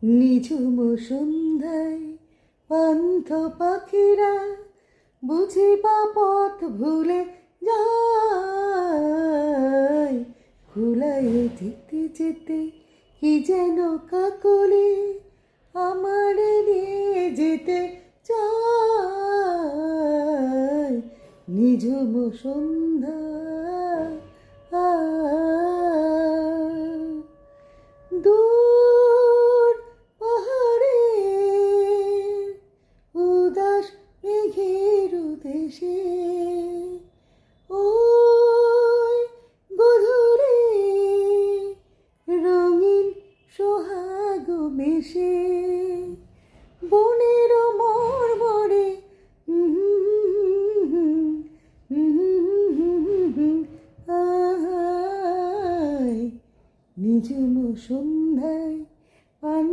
নিঝুম সন্ধ্যায় পান্থ পাখিরা বুঝি বা পথ ভুলে যায়। কুলায় যেতে যেতে কি যেন কাকলি আমার নিয়ে যেতে চায়। নিঝুম সন্ধ্যা দূর পাহাড়ে উদাস মেঘের দেশে ওই গধূলি রঙিন সোহাগ মেশে বনের মর্মরে আয় নিঝুম সন্ধ্যায়